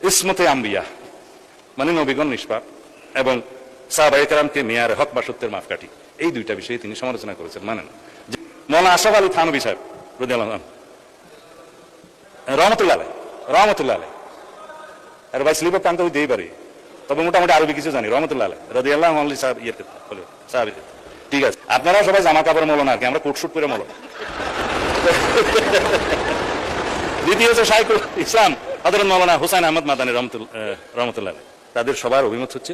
ইসমতে আম্বিয়া মানে নবীগণ নিষ্পাপ এবং সাহাবায়ে কেরামকে মেয়ারে হক বা সত্যের মাপকাঠি, এই দুইটা বিষয়ে তিনি সমালোচনা করেছেন। মানেন মৌলানা আশরাফ আলী থানভী সাহেব রাদিয়াল্লাহু আনহু রহমতুল্লাহ আলাইহি আর ভাই স্লিপার প্যান্ট তো দিতেই পারি, তবে মোটামুটি আরবি কিছু জানি। রহমতুল্লাহ আলাইহি রাদিয়াল্লাহু আনহু সাহেব সাহাবী। ঠিক আছে, আপনারা সবাই জামা কাপড় মৌলানা, আর কি আমরা কোট শুট করে মৌলানা। দ্বিতীয় হচ্ছে শাইখুল ইসলাম হযরত মাওলানা হুসাইন আহমদ মাদানী রহমতুল্লাহ আলাইহি। তাদের সবার অভিমত হচ্ছে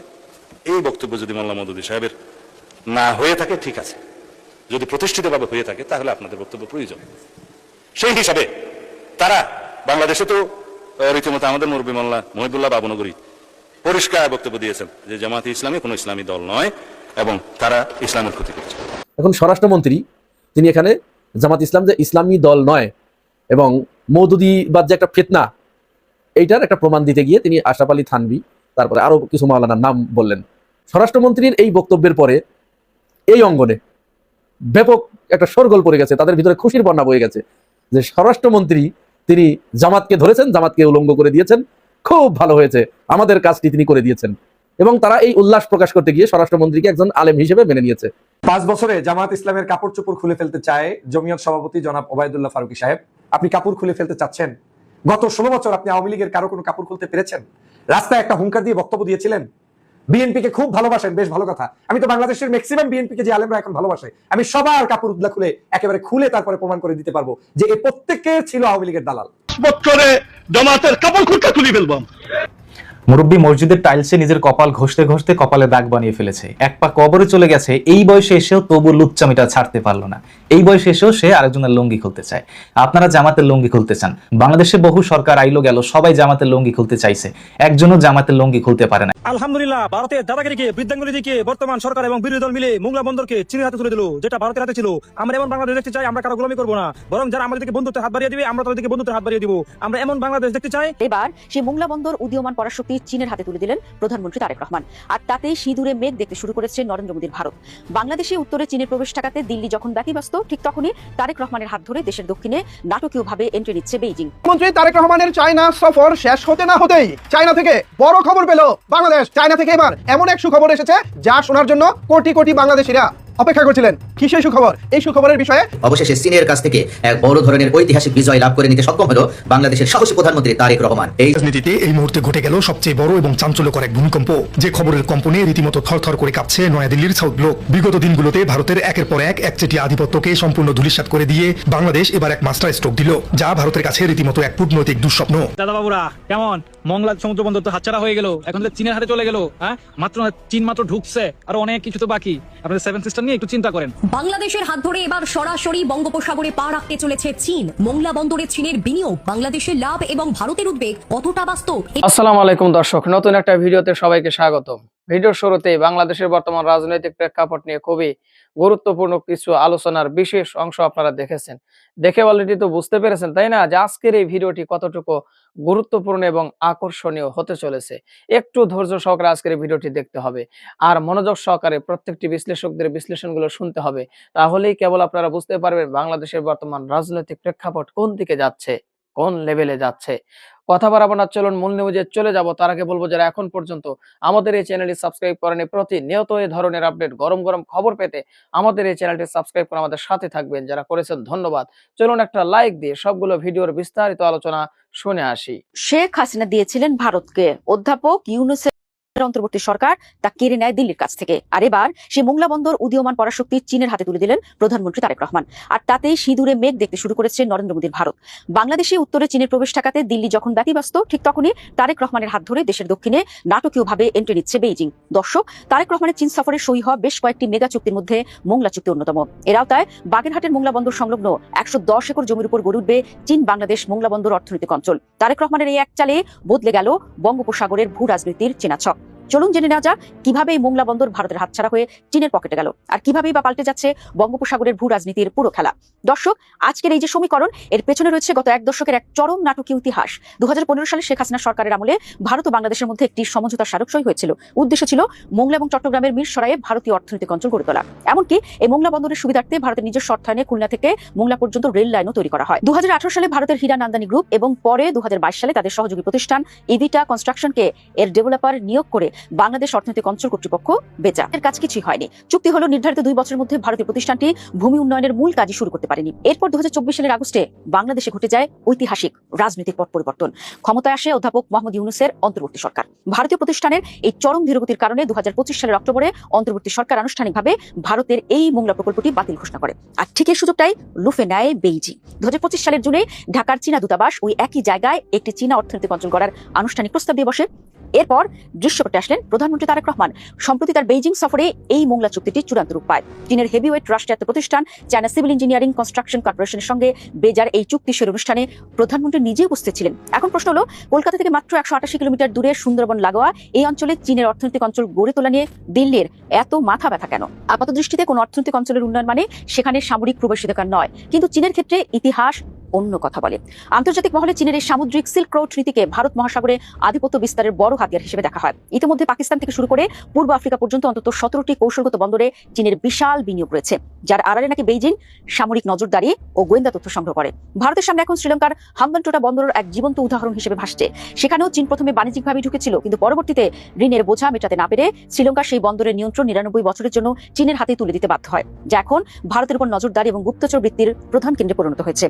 এই বক্তব্য যদি মোল্লা মওদুদী সাহেবের না হয়ে থাকে ঠিক আছে, যদি প্রতিষ্ঠিতভাবে হয়ে থাকে তাহলে আপনাদের বক্তব্য প্রয়োজন। সেই হিসাবে তারা বাংলাদেশে তো রীতিমতো আমাদের মুরব্বী মোল্লা মহিবুল্লাহ বাবুনগরী পরিষ্কার বক্তব্য দিয়েছেন যে জামাতে ইসলামী কোনো ইসলামী দল নয় এবং তারা ইসলামের ক্ষতি করছে। এখন স্বরাষ্ট্রমন্ত্রী তিনি এখানে জামাত ইসলাম যে ইসলামী দল নয় এবং মওদুদীবাদ যে একটা ফিতনা, এইটার একটা প্রমাণ দিতে গিয়ে তিনি আশরাফ আলী থানভী তারপরে আরো কিছু মাওলানার নাম বললেন। স্বরাষ্ট্রমন্ত্রীর এই বক্তব্যের পরে এই অঙ্গনে ব্যাপক একটা শোরগোল পড়ে গেছে, তাদের ভিতরে খুশির বন্যা বয়ে গেছে যে স্বরাষ্ট্রমন্ত্রী তিনি জামাতকে ধরেছেন, জামাতকে উলঙ্গ করে দিয়েছেন, খুব ভালো হয়েছে, আমাদের কাজটি তিনি করে দিয়েছেন। এবং তারা এই উল্লাস প্রকাশ করতে গিয়ে স্বরাষ্ট্রমন্ত্রীকে একজন আলেম হিসেবে মেনে নিয়েছে। 5 বছরে জামাত ইসলামের কাপড় চোপড় খুলে ফেলতে চায় জমিয়ত সভাপতি জনাব ওবায়দুল্লাহ ফারুকী সাহেব। আপনি কাপড় খুলে ফেলতে চাচ্ছেন? গত 16 বছর আপনি আওয়ামী লীগের কারো কোনো কাপড় খুলতে পেরেছেন? রাস্তায় একটা হুঙ্কার দিয়ে বক্তব্য দিয়েছিলেন। বিএনপি কে খুব ভালোবাসেন, বেশ ভালো কথা। আমি তো বাংলাদেশের ম্যাক্সিমাম বিএনপি কে যে আলেমরা এখন ভালোবাসে, আমি সবার কাপড় উদ্লা খুলে একেবারে খুলে তারপরে প্রমাণ করে দিতে পারবো যে এই প্রত্যেককে ছিল আওয়ামী লীগের দালাল। বছরে জামাতের কাপড় খুলতে তুলি ফেলবাম। মুরব্বী মসজিদের টাইলসে নিজের কপাল ঘষতে ঘষতে কপালে দাগ বানিয়ে ফেলেছে, এক পা কবরে চলে গেছে, এই বয়সে এসেও তবু লুচ্চামিটা ছাড়তে পারলো না। এই বয়সে এসেও সে আরেকজনের লুঙ্গি খুলতে চায়। আপনারা জামাতের লুঙ্গি খুলতে চান, বাংলাদেশে বহু সরকার আইলো গেল, সবাই জামাতের লুঙ্গি খুলতে চাইছে, একজনও জামাতের লুঙ্গি খুলতে পারে না। আলহামদুলিল্লাহ, ভারতের দাদাগিরিকে বৃদ্ধাঙ্গুলি দিকে বর্তমান সরকার এবং বিরোধী দল মিলে মোংলা বন্দরকে চীনের হাতে তুলে দিল, যেটা ভারতের হাতে ছিল। আমরা এমন বাংলাদেশ দেখতে চাই, আমরা কারো গোলামি করবো না, বরং যারা আমাদের দিকে বন্ধুত্বের হাত বাড়িয়ে দিবে আমরা তাদের দিকে বন্ধুত্বের হাত বাড়িয়ে দিব। আমরা এমন বাংলাদেশ দেখতে চাই। এবার সেই মোংলা বন্দর উদীয়মান পরাশক্তি চীনের হাতে তুলে দিলেন প্রধানমন্ত্রী তারেক রহমান। আর তাতেই সিঁদুরে মেঘ দেখতে শুরু করেছে নরেন্দ্র মোদীর ভারত। বাংলাদেশে উত্তরে চীনের প্রবেশ ঠেকাতে দিল্লি যখন ব্যতিব্যস্ত, ঠিক তখনই তারেক রহমানের হাত ধরে দেশের দক্ষিণে নাটকীয়ভাবে এন্ট্রি নিচ্ছে বেইজিং। মন্ত্রী তারেক রহমানের চায়না সফর শেষ হতে না হতেই চায়না থেকে বড় খবর পেল বাংলাদেশ। চায়না থেকে এবার এমন এক সুখবর এসেছে যা শোনার জন্য কোটি কোটি বাংলাদেশিরা অপেক্ষা করছিলেন। কি সেই সুখবর? এই সুখবরের বিষয়ে অবশেষে চীনের কাছ থেকে এক বড় ধরনের ঐতিহাসিক বিজয় লাভ করে নিতে সক্ষম হলো বাংলাদেশের সাহসী প্রধানমন্ত্রী তারেক রহমান। এই রাজনীতিতে এই মুহূর্তে ঘটে গেল সবচেয়ে বড় এবং চাঞ্চল্যকর এক ভূমিকম্প, যে খবরের কম্পনে রীতিমতো থরথর করে কাঁপছে নয়াদিল্লির সাউথ ব্লক। বিগত দিনগুলোতে ভারতের একের পর এক একচেটিয়া আধিপত্যকে সম্পূর্ণ ধূলিসাৎ করে দিয়ে বাংলাদেশ এবার এক মাস্টার স্ট্রোক দিল, যা ভারতের কাছে রীতিমতো এক কূটনৈতিক দুঃস্বপ্ন। দাদা বাবুরা কেমন? মংলা সমুদ্র বন্দর তো হাতছাড়া হয়ে গেল, এখন তো চীনের হাতে চলে গেল। হ্যাঁ, চীন মাত্র ঢুকছে, আর অনেক কিছু তো বাকি। আপনাদের 7 সিস্টার নিয়ে একটু চিন্তা করেন। বাংলাদেশের হাত ধরে এবার সরাসরি বঙ্গোপসাগরে পা রাখতে চলেছে চীন। মোংলা বন্দরে চীনের বিনিয়োগ, বাংলাদেশের লাভ এবং ভারতের উদ্বেগ কতটা বাস্তব? আসসালামু আলাইকুম দর্শক, নতুন একটা ভিডিওতে সবাইকে স্বাগত। ভিডিওর শুরুতেই বাংলাদেশের বর্তমান রাজনৈতিক প্রেক্ষাপট নিয়ে খুবই গুরুত্বপূর্ণ কিছু আলোচনার বিশেষ অংশ আপনারা দেখেছেন, দেখে অলরেডি তো বুঝতে পেরেছেন তাই না, যে আজকের এই ভিডিওটি কতটুকু গুরুত্বপূর্ণ এবং আকর্ষণীয় হতে চলেছে। একটু ধৈর্য সহকারে আজকের এই ভিডিওটি দেখতে হবে আর মনোযোগ সহকারে প্রত্যেকটি বিশ্লেষকদের বিশ্লেষণগুলো শুনতে হবে, তাহলেই কেবল আপনারা বুঝতে পারবেন বাংলাদেশের বর্তমান রাজনৈতিক প্রেক্ষাপট কোন দিকে যাচ্ছে, কোন লেভেলে যাচ্ছে। কথা বাড়াবো না, চলুন মূল নিউজে চলে যাব। তার আগে বলবো, যারা এখন পর্যন্ত আমাদের এই চ্যানেলটি সাবস্ক্রাইব করেনি, প্রতিনিয়ত এই ধরনের আপডেট গরম গরম খবর পেতে আমাদের এই চ্যানেলটি সাবস্ক্রাইব করে আমাদের সাথে থাকবেন। যারা করেছেন ধন্যবাদ। চলুন একটা লাইক দিয়ে সবগুলো ভিডিওর বিস্তারিত আলোচনা শুনে আসি। শেখ হাসিনা দিয়েছিলেন ভারতকে, অধ্যাপক ইউনূসের অন্তর্বর্তী সরকার তা কেড়ে নেয় দিল্লির কাছ থেকে। আর এবার সেই মোংলা বন্দর উদীয়মান পরাশক্তি চীনের হাতে তুলে দিলেন প্রধানমন্ত্রী তারেক রহমান। আর তাতেই সিঁদুরে মেঘ দেখতে শুরু করেছে নরেন্দ্র মোদীর ভারত। বাংলাদেশে উত্তরে চীনের প্রবেশ ঠেকাতে দিল্লি যখন ব্যতিব্যস্ত, ঠিক তখনই তারেক রহমানের হাত ধরে দেশের দক্ষিণে নাটকীয়ভাবে এন্ট্রি নিচ্ছে বেইজিং। দর্শক, তারেক রহমানের চীন সফরে সই হওয়া বেশ কয়েকটি মেগা চুক্তির মধ্যে মোংলা চুক্তি অন্যতম। এর আওতায় বাগেরহাটের মোংলা বন্দর সংলগ্ন 110 একর জমির উপর গড়ে উঠবে চীন বাংলাদেশ মোংলা বন্দর অর্থনৈতিক অঞ্চল। তারেক রহমানের এই এক চালে বদলে গেল বঙ্গোপসাগরের ভূ রাজনীতির চেনা ছক। চলুন জেনে নেওয়া যাক কিভাবে এই মোংলা বন্দর ভারতের হাতছাড়া হয়ে চীনের পকেটে গেল আর কিভাবেই বা পাল্টে যাচ্ছে বঙ্গোপসাগরের ভূ রাজনীতির পুরো খেলা। দর্শক, আজকের এই যে সমীকরণ, এর পেছনে রয়েছে গত এক দশকের এক চরম নাটকীয় ইতিহাস। 2015 সালে শেখ হাসিনা সরকারের আমলে ভারত ও বাংলাদেশের মধ্যে একটি সমঝোতা স্মারক সই হয়েছিল। উদ্দেশ্য ছিল মোংলা এবং চট্টগ্রামের মিরসরাইয়ে ভারতীয় অর্থনৈতিক অঞ্চল গড়ে তোলা। এমনকি এই মোংলা বন্দরের সুবিধার্থে ভারতের নিজস্ব অর্থায়নে খুলনা থেকে মোংলা পর্যন্ত রেল লাইনও তৈরি করা হয়। 2018 সালে ভারতের হীরা নান্দানি গ্রুপ এবং পরে 2022 সালে তাদের সহযোগী প্রতিষ্ঠান ইভিটা কনস্ট্রাকশনকে এর ডেভেলপার নিয়োগ করে বাংলাদেশ অর্থনৈতিক অঞ্চল কর্তৃপক্ষ বেচা। এর কাজ কিছুই হয়নি। চুক্তি হলো নির্ধারিত 2 বছরের মধ্যে ভারতীয় প্রতিষ্ঠানটি ভূমি উন্নয়নের মূল কাজই শুরু করতে পারেনি। এরপর 2024 সালের আগস্টে বাংলাদেশে ঘটে যায় ঐতিহাসিক রাজনৈতিক পট পরিবর্তন। ক্ষমতায় আসে অধ্যাপক মোহাম্মদ ইউনূসের অন্তর্বর্তী সরকার। ভারতীয় প্রতিষ্ঠানের এই চরম ধীরগতির কারণে 2025 সালের অক্টোবরে অন্তর্বর্তী সরকার আনুষ্ঠানিকভাবে ভারতের এই মোংলা প্রকল্পটি বাতিল ঘোষণা করে। আর ঠিক এই সুযোগটাই লুফে নেয় বেইজিং। 2025 সালের জুনে ঢাকার চীনা দূতাবাস ওই একই জায়গায় একটি চীনা অর্থনৈতিক অঞ্চল গড়ার আনুষ্ঠানিক প্রস্তাব দিয়ে বসে। এরপর দৃশ্যপটে আসলেন প্রধানমন্ত্রী তারেক রহমান। সম্প্রতি তার বেইজিং সফরে এই মোংলা চুক্তিটি চূড়ান্ত রূপ পায়। চীনের হেভিওয়েট রাষ্ট্রায়ত্ত প্রতিষ্ঠান চায়না সিভিল ইঞ্জিনিয়ারিং কনস্ট্রাকশন কর্পোরেশনের সঙ্গে বেজার এই চুক্তি সই অনুষ্ঠানে প্রধানমন্ত্রী নিজে উপস্থিত ছিলেন। এখন প্রশ্ন হলো, কলকাতা থেকে মাত্র 188 কিলোমিটার দূরে সুন্দরবন লাগোয়া এই অঞ্চলে চীনের অর্থনৈতিক অঞ্চল গড়ে তোলা নিয়ে দিল্লির এত মাথা ব্যথা কেন? আপাত দৃষ্টিতে কোনো অর্থনৈতিক অঞ্চলের উন্নয়ন মানে সেখানে সামরিক প্রবেশাধিকার নয়, কিন্তু চীনের ক্ষেত্রে ইতিহাস অন্য কথা বলে। আন্তর্জাতিক মহলে চীনের এই সামুদ্রিক সিল্ক রোড নীতিকে ভারত মহাসাগরে আধিপত্য বিস্তারের বড় হাতিয়ার হিসেবে দেখা হয়। ইতিমধ্যে পাকিস্তান থেকে শুরু করে পূর্ব আফ্রিকা পর্যন্ত অন্তত 17টি কৌশলগত বন্দরে চীনের বিশাল বিনিয়োগ রয়েছে, যার আড়ালে নাকি বেইজিং সামরিক নজরদারি ও গোয়েন্দা তথ্য সংগ্রহ করে। ভারতের সামনে এখন শ্রীলঙ্কার হাম্বানটোটা বন্দরের এক জীবন্ত উদাহরণ হিসেবে ভাসছে। সেখানেও চীন প্রথমে বাণিজ্যিকভাবে ঢুকেছিল, কিন্তু পরবর্তীতে ঋণের বোঝা মেটাতে না পেরে শ্রীলঙ্কার সেই বন্দরের নিয়ন্ত্রণ 99 বছরের জন্য চীনের হাতে তুলে দিতে বাধ্য হয়, যা এখন ভারতের উপর নজরদারি এবং গুপ্তচর বৃত্তির প্রধান কেন্দ্রে পরিণত হয়েছে।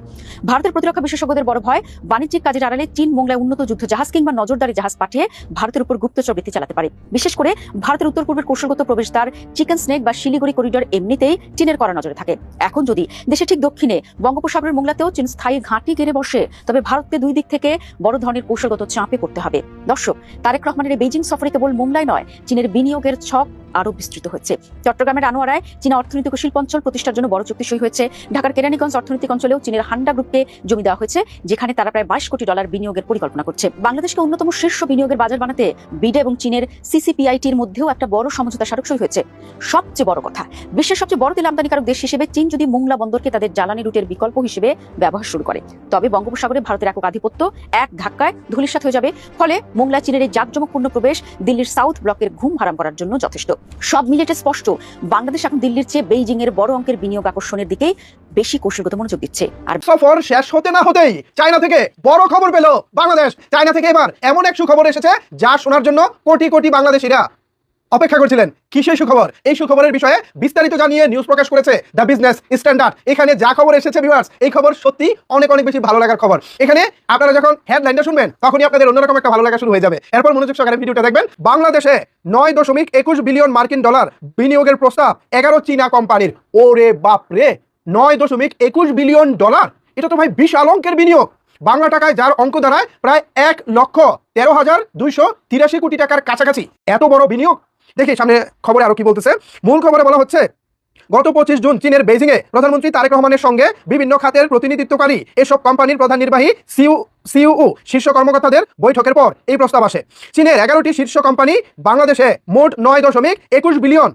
ভারতের প্রতিরক্ষা বিশেষজ্ঞদের বড় ভয়, বাণিজ্যিক কাজের আড়ালে চীন মোংলায় উন্নত যুদ্ধ জাহাজ কিংবা নজরদারি জাহাজ পাঠিয়ে ভারতের উপর গুপ্তচর বৃত্তি চালাতে পারে। বিশেষ করে ভারতের উত্তর পূর্বের কৌশলগত প্রবেশদ্বার চিকেন স্নেক বা শিলিগুড়ি করিডোর এমনিতেই চীনের কড়া নজরে থাকে। এখন যদি দেশের ঠিক দক্ষিণে বঙ্গোপসাগরের মোংলাতেও চীন স্থায়ী ঘাঁটি গেড়ে বসে, তবে ভারতকে দুই দিক থেকে বড় ধরনের কৌশলগত চাপে পড়তে হবে। দর্শক, তারেক রহমানের এই বেইজিং সফরে কেবল মোংলায় নয়, চীনের বিনিয়োগের ছক আরো বিস্তৃত হচ্ছে। চট্টগ্রামের আনোয়ারায় চীনা অর্থনৈতিক ও শিল্প অঞ্চল প্রতিষ্ঠার জন্য বড় চুক্তি সই হয়েছে। ঢাকার কেরানীগঞ্জ অর্থনৈতিক অঞ্চলেও চীনের হান্ডা গ্রুপকে জমি দেওয়া হয়েছে, যেখানে তারা প্রায় $22 কোটি বিনিয়োগের পরিকল্পনা করছে। বাংলাদেশকে অন্যতম শীর্ষ বিনিয়োগের বাজার বানাতে বিডে এবং চীনের সিসিপিআইটির মধ্যেও একটা বড় সমঝোতা স্মারক সই হয়েছে। সবচেয়ে বড় কথা, বিশ্বের সবচেয়ে বড় তেল আমদানিকারক দেশ হিসেবে চীন যদি মোংলা বন্দরকে তাদের জ্বালানি রুটের বিকল্প হিসেবে ব্যবহার শুরু করে, তবে বঙ্গোপসাগরে ভারতের একক আধিপত্য এক ধাক্কায় ধূলিসাৎ হয়ে যাবে। ফলে মোংলা চীনের এই জাঁকজমকপূর্ণ প্রবেশ দিল্লির সাউথ ব্লকের ঘুম হারাম করার জন্য যথেষ্ট। সব মিলিয়ে স্পষ্ট, বাংলাদেশ এখন দিল্লির চেয়ে বেইজিং এর বড় অঙ্কের বিনিয়োগ আকর্ষণের দিকেই বেশি কৌশলগত মনোযোগ দিচ্ছে। আর সফর শেষ হতে না হতেই চায়না থেকে বড় খবর পেল বাংলাদেশ। চায়না থেকে এবার এমন এক সুখবর এসেছে যা শোনার জন্য কোটি কোটি বাংলাদেশিরা অপেক্ষা করছিলেন। কি সেই সুখবর? এই সুখবরের বিষয়ে বিস্তারিত জানিয়ে নিউজ প্রকাশ করেছে দ্য বিজনেস স্ট্যান্ডার্ড। এখানে যা খবর এসেছে ভিউয়ার্স, এই খবর সত্যি অনেক অনেক বেশি ভালো লাগার খবর। এখানে আপনারা যখন হেডলাইনটা শুনবেন, তখনই আপনাদের অন্যরকম একটা ভালো লাগা শুরু হয়ে যাবে। এরপর মনোযোগ সহকারে ভিডিওটা দেখবেন। বাংলাদেশে $9.21 বিলিয়ন মার্কিন বিনিয়োগের প্রস্তাব 11 চীনা কোম্পানির। ওরে বাপ রে, $9.21 বিলিয়ন। এটা তো ভাই বিশাল অঙ্কের বিনিয়োগ। বাংলা টাকায় যার অঙ্ক দাঁড়ায় প্রায় 1,13,283 কোটি টাকার কাছাকাছি। এত বড় বিনিয়োগ। দেখি সামনে খবরে আরো কি বলতেছে। মূল খবরে বলা হচ্ছে, গত 25 জুন চীনের বেইজিং এ প্রধানমন্ত্রী তারেক রহমানের সঙ্গে বিভিন্ন খাতের প্রতিনিধিত্বকারী এসব কোম্পানির প্রধান নির্বাহী সিইও শীর্ষ কর্মকর্তাদের বৈঠকের পর এই প্রস্তাব আসে। চীনের 11টি শীর্ষ কোম্পানি বাংলাদেশে মোট $9.21 বিলিয়ন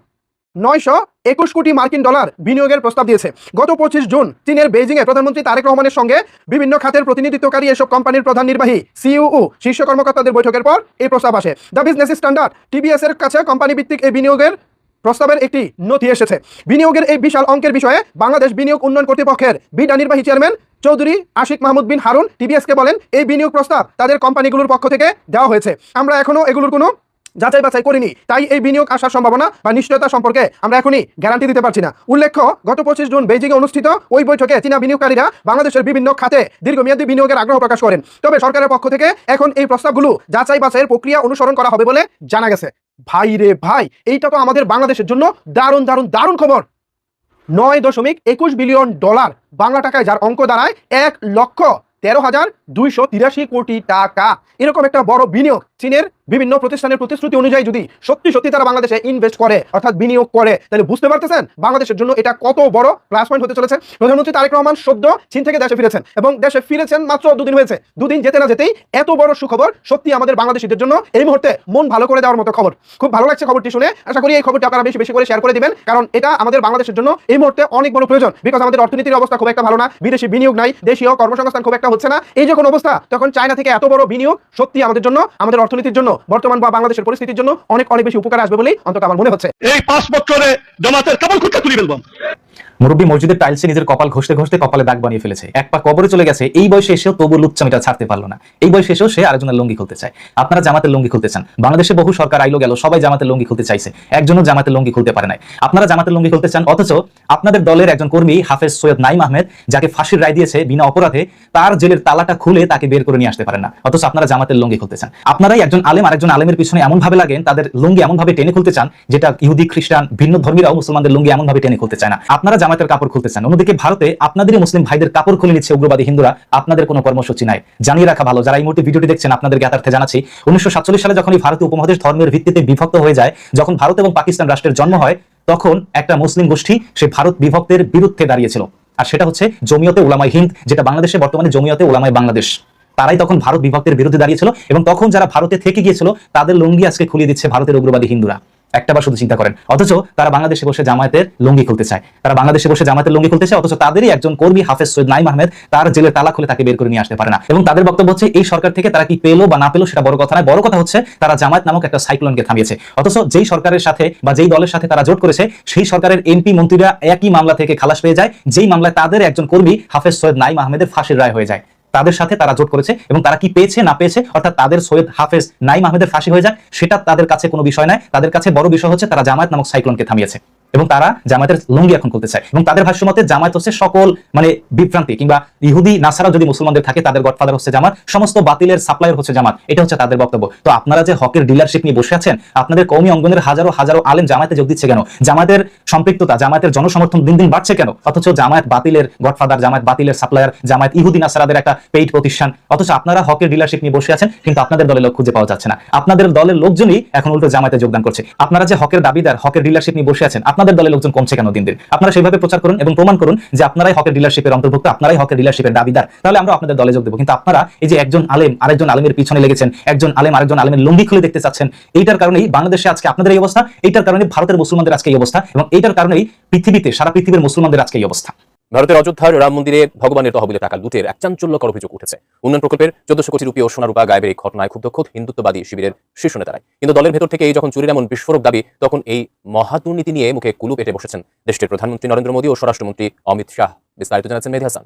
921 কোটি মার্কিন বিনিয়োগের প্রস্তাব দিয়েছে। গত 25 জুন চীনের বেইজিং এ প্রধানমন্ত্রী তারেক রহমানের সঙ্গে বিভিন্ন খাতের প্রতিনিধিত্বকারী এসব কোম্পানির প্রধান নির্বাহী সিইও শীর্ষ কর্মকর্তাদের বৈঠকের পর এই প্রস্তাব আসে। দ্য বিজনেস স্ট্যান্ডার্ড টিবিএস এর কাছে কোম্পানি ভিত্তিক এই বিনিয়োগের প্রস্তাবের একটি নথি এসেছে। বিনিয়োগের এই বিশাল অঙ্কের বিষয়ে বাংলাদেশ বিনিয়োগ উন্নয়ন কর্তৃপক্ষের বিডা নির্বাহী চেয়ারম্যান চৌধুরী আশিক মাহমুদ বিন হারুন টিবিএসকে বলেন, এই বিনিয়োগ প্রস্তাব তাদের কোম্পানিগুলোর পক্ষ থেকে দেওয়া হয়েছে। আমরা এখনো এগুলোর কোনো যাচাই বাছাই করিনি, তাই এই বিনিয়োগ আসার সম্ভাবনা বা নিশ্চয়তা সম্পর্কে আমরা এখনই গ্যারান্টি দিতে পারছি না। উল্লেখ্য, গত 25 জুন বেইজিংয়ে অনুষ্ঠিত ওই বৈঠকে চীনা বিনিয়োগকারীরা বাংলাদেশের বিভিন্ন খাতে দীর্ঘমেয়াদী বিনিয়োগের আগ্রহ প্রকাশ করেন। তবে সরকারের পক্ষ থেকে এখন এই প্রস্তাবগুলো যাচাই বাছাইয়ের প্রক্রিয়া অনুসরণ করা হবে বলে জানা গেছে। ভাই রে ভাই, এইটা তো আমাদের বাংলাদেশের জন্য দারুণ দারুণ দারুণ খবর। $9.21 বিলিয়ন, বাংলা টাকায় যার অঙ্ক দাঁড়ায় 1,13,283 কোটি টাকা। এরকম একটা বড় বিনিয়োগ চীনের বিভিন্ন প্রতিষ্ঠানের প্রতিশ্রুতি অনুযায়ী যদি সত্যি সত্যি তারা বাংলাদেশে ইনভেস্ট করে অর্থাৎ বিনিয়োগ করে, তাহলে বুঝতে পারতেছেন বাংলাদেশের জন্য এটা কত বড় প্লাস পয়েন্ট হতে চলেছে। প্রধানমন্ত্রী তারেক রহমান সদ্য চীন থেকে দেশে ফিরেছেন এবং দেশে ফিরেছেন মাত্র 2 দিন হয়েছে। 2 দিন যেতে না যেতেই এত বড় সুখবর, সত্যি আমাদের বাংলাদেশিদের জন্য এই মুহূর্তে মন ভালো করে দেওয়ার মতো খবর। খুব ভালো লাগছে খবরটি শুনে। আশা করি এই খবরটি আপনারা বেশি বেশি করে শেয়ার করে দিবেন, কারণ এটা আমাদের বাংলাদেশের জন্য এই মুহূর্তে অনেক বড় প্রয়োজন। বিকজ আমাদের অর্থনীতির অবস্থা খুব একটা ভালো না, বিদেশি বিনিয়োগ নাই, দেশীয় কর্মসংস্থান খুব একটা হচ্ছে না। এই যখন অবস্থা, তখন চায়না থেকে এত বড় বিনিয়োগ সত্যি আমাদের জন্য, আমাদের অর্থনীতির জন্য, বর্তমান বা বাংলাদেশের পরিস্থিতির জন্য অনেক অনেক বেশি উপকার আসবে বলেই অন্তত আমার মনে হচ্ছে। এই 5 বছরে জামাতের কাপড় খুঁটটা তুলে ফেলবাম। মুরব্বী মসজিদের টাইলসে নিজের কপাল ঘষতে ঘষতে কপালে দাগ বানিয়ে ফেলেছে। এক পা কবরে চলে গেছে, এই বয়সে এসেও তবু লুচ্চামিটা ছাড়তে পারলো না। এই বয়সে এসেও সে আরেকজনের লুঙ্গি খুলতে চায়। আপনারা জামাতের লুঙ্গি খুলতে চান, বাংলাদেশে বহু সরকার আইলো গেল, সবাই জামাতের লুঙ্গি খুলতে চাইছে, একজনও জামাতের লুঙ্গি খুলতে পারে নাই। আপনারা জামাতের লুঙ্গি খুলতে চান, অথচ আপনাদের দলের একজন কর্মী হাফেজ সৈয়দ নাইম আহমেদ, যাকে ফাঁসির রায় দিয়েছে বিনা অপরাধে, তার জেলের তালাটা খুলে তাকে বের করে নিয়ে আসতে পারেন না, অথচ আপনারা জামাতের লুঙ্গি খুলতে চান। আপনারাই একজন আলেম আরেকজন আলেমের পিছনে এমন ভাবে লাগেন, তাদের লুঙ্গি এমন ভাবে টেনে খুলতে চান, যেটা ইহুদি খ্রিস্টান ভিন্ন ধর্মীরাও মুসলমানদের লুঙ্গি এমন ভাবে টেনে খুলতে চায় না। আপনারা জামাতের কাপড় খুলতে চান, অন্যদিকে ভারতে আপনাদেরই মুসলিম ভাইদের কাপড় খুলে নিচ্ছে উগ্রবাদী হিন্দুরা। আপনাদের কোনো কর্মসূচি নাই। জানিয়ে রাখা ভালো, যারা এই মুহূর্তে ভিডিওটি দেখছেন আপনাদের জ্ঞাতার্থে জানাচ্ছি, 1947 সালে যখন এই ভারতীয় উপমহাদেশ ধর্মের ভিত্তিতে বিভক্ত হয়ে যায়, যখন ভারত এবং পাকিস্তান রাষ্ট্রের জন্ম হয়, তখন একটা মুসলিম গোষ্ঠী সে ভারত বিভক্তের বিরুদ্ধে দাঁড়িয়েছিল, আর সেটা হচ্ছে জমিয়তে উলামায়ে হিন্দ, যেটা বাংলাদেশে বর্তমানে জমিয়তে উলামায়ে বাংলাদেশ। তারাই তখন ভারত বিভক্তের বিরুদ্ধে দাঁড়িয়েছিল, এবং তখন যারা ভারতে থেকে গিয়েছিল তাদের লুঙ্গি আজকে খুলিয়ে দিচ্ছে ভারতের উগ্রবাদী হিন্দুরা। একটাবার শুধু চিন্তা করেন, অথচ তারা বাংলাদেশে বসে জামায়াতের লুঙ্গি খুলতে চায়, তারা বাংলাদেশে বসে জামায়াতের লুঙ্গি খুলতে চায়, অথচ তাদেরই একজন কর্মী হাফেজ সৈয়দ নাইম আহমেদ তার জেলের তালা খুলে তাকে বের করে নিয়ে আসতে পারে না। এবং তাদের বক্তব্য হচ্ছে এই সরকার থেকে তারা কি পেলো বা না পেলো সেটা বড় কথা নয়, বড় কথা হচ্ছে তারা জামায়াত নামক একটা সাইক্লোনকে থামিয়েছে। অথচ যেই সরকারের সাথে বা যেই দলের সাথে তারা জোট করেছে, সেই সরকারের এমপি মন্ত্রীরা একই মামলা থেকে খালাস পেয়ে যায়, যেই মামলায় তাদের একজন কর্মী হাফেজ সৈয়দ নাইম আহমেদের ফাঁসির রায় হয়ে যায়। তাদের সাথে তারা জোট করেছে, এবং তারা কি পেয়েছে না পেয়েছে, অর্থাৎ তাদের সৈয়দ হাফেজ নাইম আহমেদের ফাঁসি হয়ে যায়, সেটা তাদের কাছে কোনো বিষয় নয়। তাদের কাছে বড় বিষয় হচ্ছে তারা জামায়াত নামক সাইক্লোনকে থামিয়েছে, এবং তারা জামায়াতের লুঙ্গি এখন খুলতে চায়। এবং তাদের ভাষ্যমতে জামায়াত হচ্ছে সকল বিভ্রান্তি, কিংবা ইহুদি নাসারা যদি মুসলমানদের থাকে তাদের গডফাদার হচ্ছে জামাত, সমস্ত বাতিলের সাপ্লায়ার হচ্ছে জামাত। এটা হচ্ছে তাদের বক্তব্য। তো আপনারা যে হকের ডিলারশিপ নিয়ে বসে আছেন, আপনাদের কওমি অঙ্গনের হাজারো হাজারো আলেম জামায়াতে যোগ দিচ্ছে কেন? জামায়াতের সম্পৃক্ততা, জামায়াতের জনসমর্থন দিন দিন বাড়ছে কেন? অথচ জামায়াত বাতিলের গডফাদার, জামায়াত বাতিলের সাপ্লায়ার, জামায়াত ইহুদি নাসারাদের একটা পেইড প্রতিষ্ঠান, অথচ আপনারা হকের ডিলারশিপ নিয়ে বসে আছেন, কিন্তু আপনাদের দলের লোক খুঁজে পাওয়া যাচ্ছে না। আপনাদের দলের লোকজনই এখন উল্টো জামায়াতে যোগদান করছে। আপনারা যে হকের দাবিদার, হকের ডিলারশিপ নিয়ে বসে আছেন, আপনাদের দলের লোকজন কমছে কেন দিন দিন? আপনারা সেইভাবে প্রচার করুন এবং প্রমাণ করুন যে আপনারাই হকের ডিলারশিপের অন্তর্ভুক্ত, আপনারাই হকের ডিলারশিপের দাবিদার, তাহলে আমরা আপনাদের দলে যোগ দেবো। কিন্তু আপনারা এই যে একজন আলেম আরেকজন আলেমের পিছনে লেগেছেন, একজন আলেম আরেকজন আলেমের লুঙ্গি খুলে দেখতে চাচ্ছেন, এইটার কারণেই বাংলাদেশে আজকে আপনাদের এই অবস্থা, এইটার কারণে ভারতের মুসলমানদের আজকে এই অবস্থা, এবং এইটার কারণেই পৃথিবীতে সারা পৃথিবীর মুসলমানদের আজকে এই অবস্থা। ভারতের অযোধ্যার রাম মন্দিরে ভগবানের তহবিলে টাকা লুটের এক চাঞ্চল্যকর অভিযোগ উঠেছে। উন্নয়ন প্রকল্পের 1400 কোটি রুপি ও সোনারূপা গায়েবের এই ঘটনায় ক্ষুব্ধ হিন্দুত্ববাদী শিবিরের শীর্ষ নেতারাই। কিন্তু দলের ভেতর থেকে এই যখন চুরির এমন বিস্ফোরক দাবি, তখন এই মহাদুর্নীতি নিয়ে মুখে কুলু পেটে বসেছেন দেশটির প্রধানমন্ত্রী নরেন্দ্র মোদী ও স্বরাষ্ট্রমন্ত্রী অমিত শাহ। বিস্তারিত জানাচ্ছেন মেহেদী হাসান।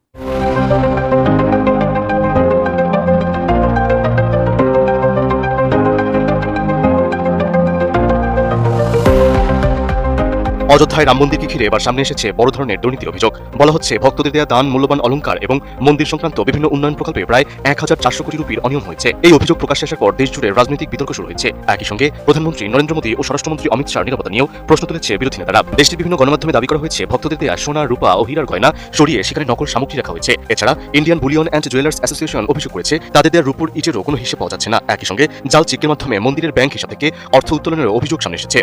অযোধ্যায় রাম মন্দিরকে ঘিরে এবার সামনে এসেছে বড় ধরনের দুর্নীতির অভিযোগ। বলা হচ্ছে ভক্তদের দেয়া দান, মূল্যবান অলংকার এবং মন্দির সংক্রান্ত বিভিন্ন উন্নয়ন প্রকল্পে প্রায় 1400 কোটি রুপির অনিয়ম হয়েছে। এই অভিযোগ প্রকাশ্যে আসার পর দেশ জুড়ে রাজনৈতিক বিতর্ক শুরু হয়েছে। একই সঙ্গে প্রধানমন্ত্রী নরেন্দ্র মোদী ও স্বরাষ্ট্রমন্ত্রী অমিত শাহর নিরাপত্তা নিয়েও প্রশ্ন তুলেছে বিরোধী নেতারা। দেশটির বিভিন্ন গণমাধ্যমে দাবি করা হয়েছে ভক্তদের দেয়া সোনা, রূপা ও হীরার গয়না সরিয়ে সেখানে নকল সামগ্রী রাখা হয়েছে। এছাড়া Indian bullion and jewellers association অভিযোগ করেছে তাদের দেয়া রূপোর ইটেরও কোনো হিসেব পাওয়া যাচ্ছে না। একই সঙ্গে জাল চেকের মাধ্যমে মন্দিরের ব্যাংক হিসাব থেকে অর্থ উত্তোলনের অভিযোগ সামনে এসেছে।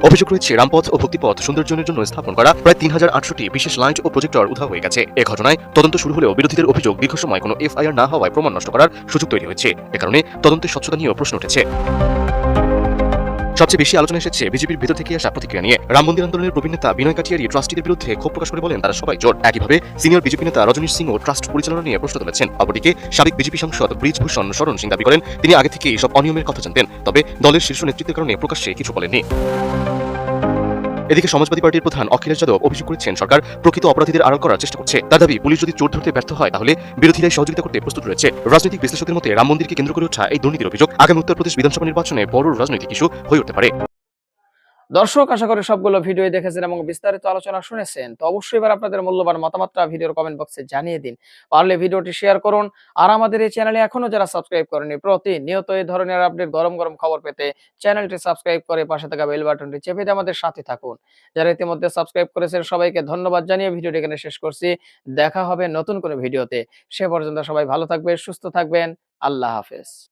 অভিযোগ রয়েছে রামপথ ও ভক্তিপথ সৌন্দর্যের জন্য স্থাপন করা প্রায় 3800টি বিশেষ লাইট ও প্রজেক্টর উধাও হয়ে গেছে। এ ঘটনায় তদন্ত শুরু হলেও বিরোধীদের অভিযোগ দীর্ঘ সময় কোনো এফআইআর না হওয়ায় প্রমাণ নষ্ট করার সুযোগ তৈরি হয়েছে। এ কারণে তদন্তের স্বচ্ছতা নিয়েও প্রশ্ন উঠেছে। সবচেয়ে বেশি আলোচনা এসেছে বিজেপির ভেতর থেকে আসা প্রতিক্রিয়া নিয়ে। রাম মন্দির আন্দোলনের প্রবীণ নেতা বিনয় কাটিয়ারি ট্রাস্টিদের বিরুদ্ধে ক্ষোভ প্রকাশ করে বলেন তারা সবাই জোট। একইভাবে সিনিয়র বিজেপি নেতা রজনীশ সিংও ট্রাস্ট পরিচালনা নিয়ে প্রশ্ন তুলেছেন। অপরদিকে সাবেক বিজেপি সাংসদ ব্রিজভূষণ শরণ সিং দাবি করেন তিনি আগে থেকেই সব অনিয়মের কথা জানতেন, তবে দলের শীর্ষ নেতৃত্বের কারণে প্রকাশ্যে কিছু বলেননি। এদিকে সমাজবাদী পার্টির প্রধান অখিলেশ যাদব অভিযোগ করেছেন সরকার প্রকৃত অপরাধীদের আড়াল করার চেষ্টা করছে। তার দাবি পুলিশ যদি চোর ধরতে ব্যর্থ হয় তাহলে বিরোধীরাই সহযোগিতা করতে প্রস্তুত রয়েছে। রাজনৈতিক বিশ্লেষকদের মতে রাম মন্দিরকে কেন্দ্র করে ওঠা এই দুর্নীতির অভিযোগ আগামী উত্তরপ্রদেশ বিধানসভা নির্বাচনে বড় রাজনৈতিক ইস্যু হয়ে উঠতে পারে। দর্শক, আশা করি সবগুলো ভিডিও দেখেছেন এবং বিস্তারিত আলোচনা শুনেছেন। তো অবশ্যই এবার আপনাদের মূল্যবান মতামতটা ভিডিওর কমেন্ট বক্সে জানিয়ে দিন। পারলে ভিডিওটি শেয়ার করুন। আর আমাদের এই চ্যানেলে এখনো যারা সাবস্ক্রাইব করেনি, প্রতিনিয়ত এই ধরনের আপডেট গরম গরম খবর পেতে চ্যানেলটি সাবস্ক্রাইব করে পাশে থাকা বেল বাটনটি চেপে দিয়ে আমাদের সাথে থাকুন। যারা ইতিমধ্যে সাবস্ক্রাইব করেছেন সবাইকে ধন্যবাদ জানিয়ে ভিডিওটি এখানে শেষ করছি। দেখা হবে নতুন কোনো ভিডিওতে। সে পর্যন্ত সবাই ভালো থাকবেন, সুস্থ থাকবেন। আল্লাহ হাফেজ।